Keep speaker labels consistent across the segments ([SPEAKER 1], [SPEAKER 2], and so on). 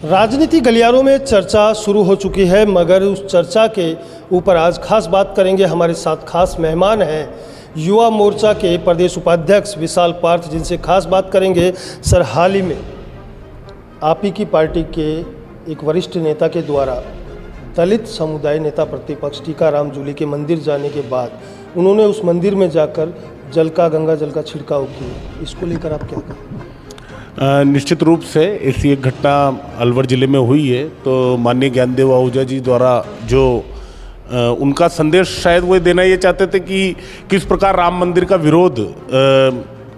[SPEAKER 1] राजनीति गलियारों में चर्चा शुरू हो चुकी है, मगर उस चर्चा के ऊपर आज खास बात करेंगे। हमारे साथ खास मेहमान हैं युवा मोर्चा के प्रदेश उपाध्यक्ष विशाल पार्थ, जिनसे खास बात करेंगे। सर, हाल ही में आप ही की पार्टी के एक वरिष्ठ नेता के द्वारा दलित समुदाय नेता प्रतिपक्ष टीकाराम जूली के मंदिर जाने के बाद उन्होंने उस मंदिर में जाकर गंगा जल का छिड़काव किया। इसको लेकर आप क्या कहें?
[SPEAKER 2] निश्चित रूप से ऐसी एक घटना अलवर ज़िले में हुई है, तो माननीय ज्ञानदेव आहूजा जी द्वारा जो उनका संदेश शायद वो देना ये चाहते थे कि किस प्रकार राम मंदिर का विरोध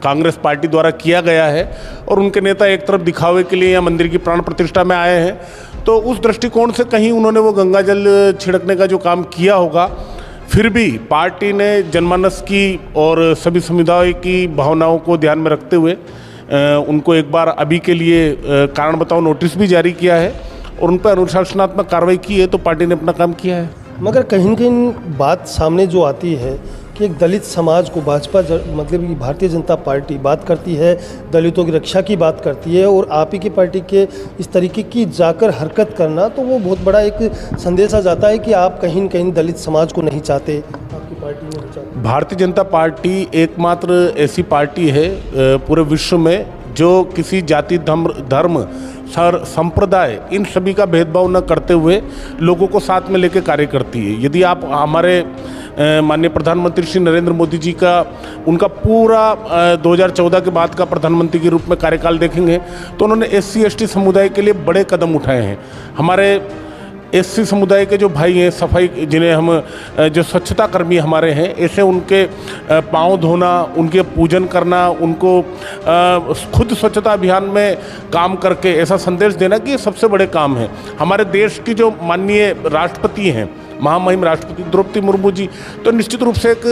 [SPEAKER 2] कांग्रेस पार्टी द्वारा किया गया है और उनके नेता एक तरफ दिखावे के लिए यहाँ मंदिर की प्राण प्रतिष्ठा में आए हैं। तो उस दृष्टिकोण से कहीं उन्होंने वो गंगा जल छिड़कने का जो काम किया होगा, फिर भी पार्टी ने जनमानस की और सभी समुदाय की भावनाओं को ध्यान में रखते हुए उनको एक बार अभी के लिए कारण बताओ नोटिस भी जारी किया है और उन पर अनुशासनात्मक कार्रवाई की है। तो पार्टी ने अपना काम किया है।
[SPEAKER 1] मगर कहीं न कहीं बात सामने जो आती है कि एक दलित समाज को भाजपा मतलब कि भारतीय जनता पार्टी बात करती है, दलितों की रक्षा की बात करती है, और आप ही की पार्टी के इस तरीके की जाकर हरकत करना, तो वो बहुत बड़ा एक संदेश आ जाता है कि आप कहीं न कहीं दलित समाज को नहीं चाहते, आपकी पार्टी नहीं चाहती।
[SPEAKER 2] भारतीय जनता पार्टी एकमात्र ऐसी पार्टी है पूरे विश्व में जो किसी जाति धर्म संप्रदाय इन सभी का भेदभाव न करते हुए लोगों को साथ में लेकर कार्य करती है। यदि आप हमारे माननीय प्रधानमंत्री श्री नरेंद्र मोदी जी का उनका पूरा 2014 के बाद का प्रधानमंत्री के रूप में कार्यकाल देखेंगे तो उन्होंने SC ST समुदाय के लिए बड़े कदम उठाए हैं। हमारे SC समुदाय के जो भाई हैं, सफाई जिन्हें हम जो स्वच्छता कर्मी हमारे हैं, ऐसे उनके पाँव धोना, उनके पूजन करना, उनको खुद स्वच्छता अभियान में काम करके ऐसा संदेश देना कि ये सबसे बड़े काम है। हमारे देश की जो माननीय राष्ट्रपति हैं, महामहिम राष्ट्रपति द्रौपदी मुर्मू जी, तो निश्चित रूप से एक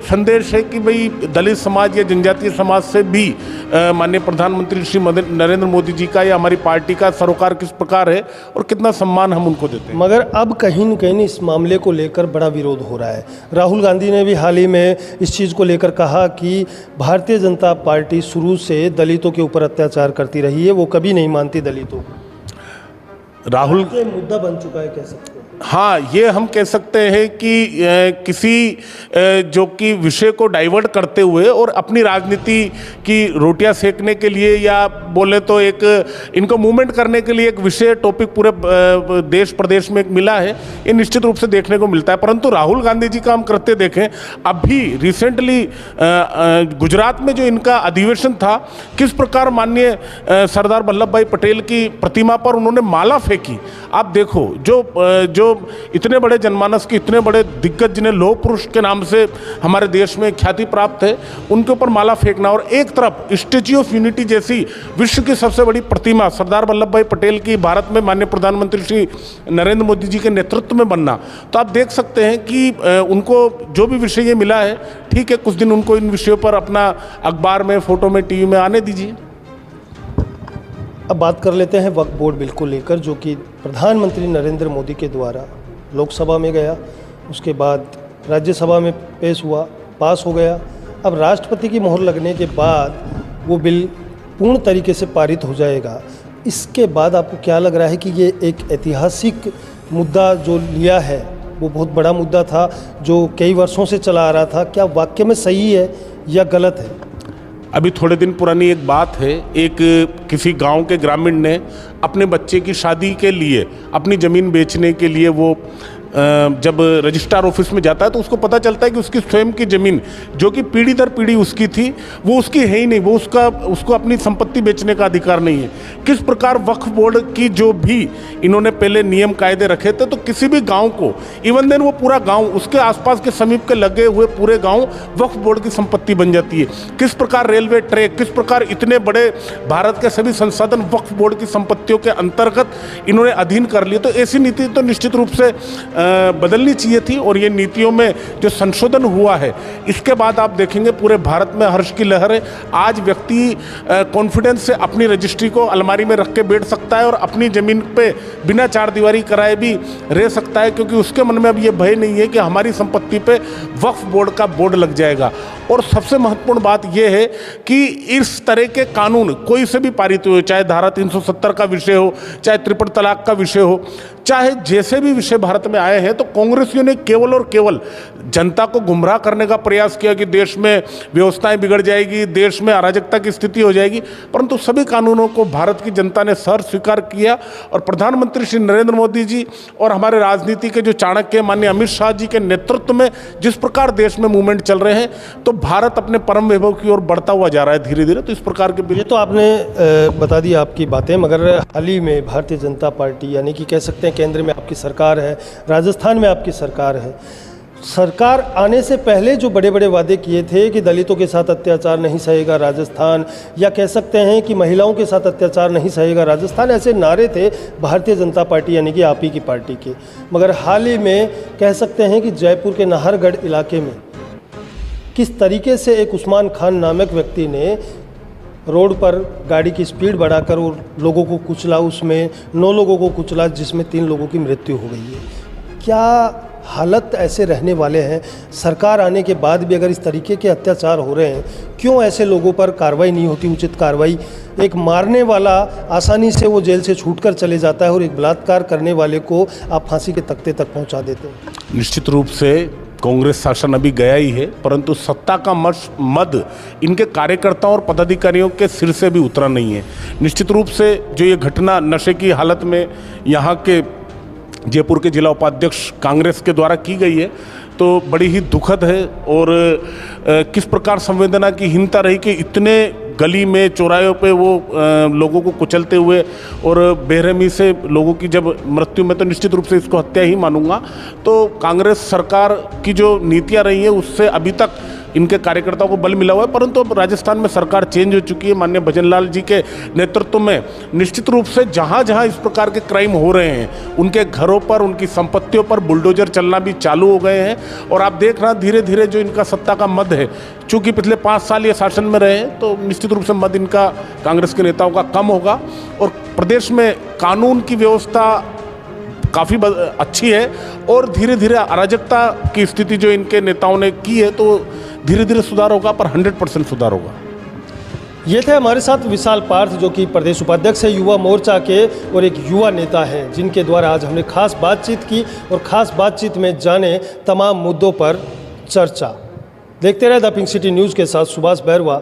[SPEAKER 2] संदेश है कि भाई दलित समाज या जनजातीय समाज से भी माननीय प्रधानमंत्री श्री नरेंद्र मोदी जी का या हमारी पार्टी का सरोकार किस प्रकार है और कितना सम्मान हम उनको देते हैं।
[SPEAKER 1] मगर अब कहीं न कहीं इस मामले को लेकर बड़ा विरोध हो रहा है। राहुल गांधी ने भी हाल ही में इस चीज़ को लेकर कहा कि भारतीय जनता पार्टी शुरू से दलितों के ऊपर अत्याचार करती रही है, वो कभी नहीं मानती दलितों को।
[SPEAKER 2] राहुल
[SPEAKER 1] मुद्दा बन चुका है, कह सकते हैं।
[SPEAKER 2] हाँ, ये हम कह सकते हैं कि किसी जो कि विषय को डाइवर्ट करते हुए और अपनी राजनीति की रोटियां सेकने के लिए या बोले तो एक इनको मूवमेंट करने के लिए एक विषय टॉपिक पूरे देश प्रदेश में मिला है, ये निश्चित रूप से देखने को मिलता है। परंतु राहुल गांधी जी का हम करते देखें, अभी रिसेंटली गुजरात में जो इनका अधिवेशन था, किस प्रकार माननीय सरदार वल्लभ भाई पटेल की प्रतिमा पर उन्होंने माला फेंकी। आप देखो, जो इतने बड़े जनमानस के इतने बड़े दिग्गज जिन्हें लौह पुरुष के नाम से हमारे देश में ख्याति प्राप्त है, उनके ऊपर माला फेंकना, और एक तरफ स्टैच्यू ऑफ यूनिटी जैसी विश्व की सबसे बड़ी प्रतिमा सरदार वल्लभ भाई पटेल की भारत में माननीय प्रधानमंत्री श्री नरेंद्र मोदी जी के नेतृत्व में बनना, तो आप देख सकते हैं कि उनको जो भी विषय ये मिला है, ठीक है, कुछ दिन उनको इन विषयों पर अपना अखबार में, फोटो में, TV में आने दीजिए।
[SPEAKER 1] अब बात कर लेते हैं वक्फ बोर्ड बिल को लेकर, जो कि प्रधानमंत्री नरेंद्र मोदी के द्वारा लोकसभा में गया, उसके बाद राज्यसभा में पेश हुआ, पास हो गया। अब राष्ट्रपति की मोहर लगने के बाद वो बिल पूर्ण तरीके से पारित हो जाएगा। इसके बाद आपको क्या लग रहा है कि ये एक ऐतिहासिक मुद्दा जो लिया है, वो बहुत बड़ा मुद्दा था जो कई वर्षों से चला आ रहा था, क्या वाकई में सही है या गलत है?
[SPEAKER 2] अभी थोड़े दिन पुरानी एक बात है, एक किसी गांव के ग्रामीण ने अपने बच्चे की शादी के लिए अपनी ज़मीन बेचने के लिए वो जब रजिस्ट्रार ऑफिस में जाता है तो उसको पता चलता है कि उसकी स्वयं की ज़मीन जो कि पीढ़ी दर पीढ़ी उसकी थी, वो उसकी है ही नहीं, वो उसको अपनी संपत्ति बेचने का अधिकार नहीं है। किस प्रकार वक्फ बोर्ड की जो भी इन्होंने पहले नियम कायदे रखे थे, तो किसी भी गांव को, इवन देन वो पूरा गांव, उसके आसपास के समीप के लगे हुए पूरे गांव वक्फ बोर्ड की संपत्ति बन जाती है। किस प्रकार रेलवे ट्रैक, किस प्रकार इतने बड़े भारत के सभी संसाधन वक्फ बोर्ड की संपत्तियों के अंतर्गत इन्होंने अधीन कर लिए। तो ऐसी नीति तो निश्चित रूप से बदलनी चाहिए थी और ये नीतियों में जो संशोधन हुआ है इसके बाद आप देखेंगे पूरे भारत में हर्ष की लहर है। आज व्यक्ति कॉन्फिडेंस से अपनी रजिस्ट्री को अलमारी में रख के बैठ सकता है और अपनी ज़मीन पे बिना चार दीवारी कराए भी रह सकता है, क्योंकि उसके मन में अब ये भय नहीं है कि हमारी संपत्ति पे वक्फ बोर्ड का बोर्ड लग जाएगा। और सबसे महत्वपूर्ण बात यह है कि इस तरह के कानून कोई से भी पारित हुए, चाहे धारा 370 का विषय हो, चाहे ट्रिपल तलाक का विषय हो, चाहे जैसे भी विषय भारत में आए हैं, तो कांग्रेसियों ने केवल और केवल जनता को गुमराह करने का प्रयास किया कि देश में व्यवस्थाएं बिगड़ जाएगी, देश में अराजकता की स्थिति हो जाएगी। परंतु सभी कानूनों को भारत की जनता ने सहर्ष स्वीकार किया और प्रधानमंत्री श्री नरेंद्र मोदी जी और हमारे राजनीति के जो चाणक्य माननीय अमित शाह जी के नेतृत्व में जिस प्रकार देश में मूवमेंट चल रहे हैं, तो भारत अपने परम वैभव की ओर बढ़ता हुआ जा रहा है धीरे धीरे। तो इस प्रकार के
[SPEAKER 1] ये तो आपने बता दी आपकी बातें, मगर हाल ही में भारतीय जनता पार्टी यानी कि कह सकते हैं केंद्र में आपकी सरकार है, राजस्थान में आपकी सरकार है। सरकार आने से पहले जो बड़े बड़े वादे किए थे कि दलितों के साथ अत्याचार नहीं सहेगा राजस्थान, या कह सकते हैं कि महिलाओं के साथ अत्याचार नहीं सहेगा राजस्थान, ऐसे नारे थे भारतीय जनता पार्टी यानी कि आप ही की पार्टी के। मगर हाल ही में कह सकते हैं कि जयपुर के नाहरगढ़ इलाके में किस तरीके से एक उस्मान खान नामक व्यक्ति ने रोड पर गाड़ी की स्पीड बढ़ाकर और लोगों को कुचला, उसमें 9 लोगों को कुचला, जिसमें 3 लोगों की मृत्यु हो गई है। क्या हालत ऐसे रहने वाले हैं? सरकार आने के बाद भी अगर इस तरीके के अत्याचार हो रहे हैं, क्यों ऐसे लोगों पर कार्रवाई नहीं होती, उचित कार्रवाई? एक मारने वाला आसानी से वो जेल से छूटकर चले जाता है और एक बलात्कार करने वाले को आप फांसी के तख्ते तक पहुंचा देते हैं।
[SPEAKER 2] निश्चित रूप से कांग्रेस शासन अभी गया ही है, परंतु सत्ता का मद इनके कार्यकर्ताओं और पदाधिकारियों के सिर से भी उतरा नहीं है। निश्चित रूप से जो ये घटना नशे की हालत में यहाँ के जयपुर के जिला उपाध्यक्ष कांग्रेस के द्वारा की गई है, तो बड़ी ही दुखद है। और किस प्रकार संवेदना की हीनता रही कि इतने गली में चौराहों पे वो लोगों को कुचलते हुए और बेरहमी से लोगों की जब मृत्यु, में तो निश्चित रूप से इसको हत्या ही मानूंगा। तो कांग्रेस सरकार की जो नीतियां रही हैं उससे अभी तक इनके कार्यकर्ताओं को बल मिला हुआ है, परंतु अब राजस्थान में सरकार चेंज हो चुकी है माननीय भजनलाल जी के नेतृत्व में। निश्चित रूप से जहाँ जहाँ इस प्रकार के क्राइम हो रहे हैं उनके घरों पर, उनकी संपत्तियों पर बुलडोजर चलना भी चालू हो गए हैं। और आप देख रहे हैं धीरे धीरे जो इनका सत्ता का मद है, चूँकि पिछले 5 साल ये शासन में रहे हैं, तो निश्चित रूप से मद इनका कांग्रेस के नेताओं का कम होगा। और प्रदेश में कानून की व्यवस्था काफ़ी अच्छी है और धीरे धीरे अराजकता की स्थिति जो इनके नेताओं ने की है, तो धीरे धीरे सुधार होगा, पर 100% सुधार होगा।
[SPEAKER 1] ये थे हमारे साथ विशाल पार्थ, जो कि प्रदेश उपाध्यक्ष है युवा मोर्चा के और एक युवा नेता हैं, जिनके द्वारा आज हमने खास बातचीत की और खास बातचीत में जाने तमाम मुद्दों पर चर्चा। देखते रहे द पिंक सिटी न्यूज़ के साथ सुभाष बैरवा,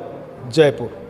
[SPEAKER 1] जयपुर।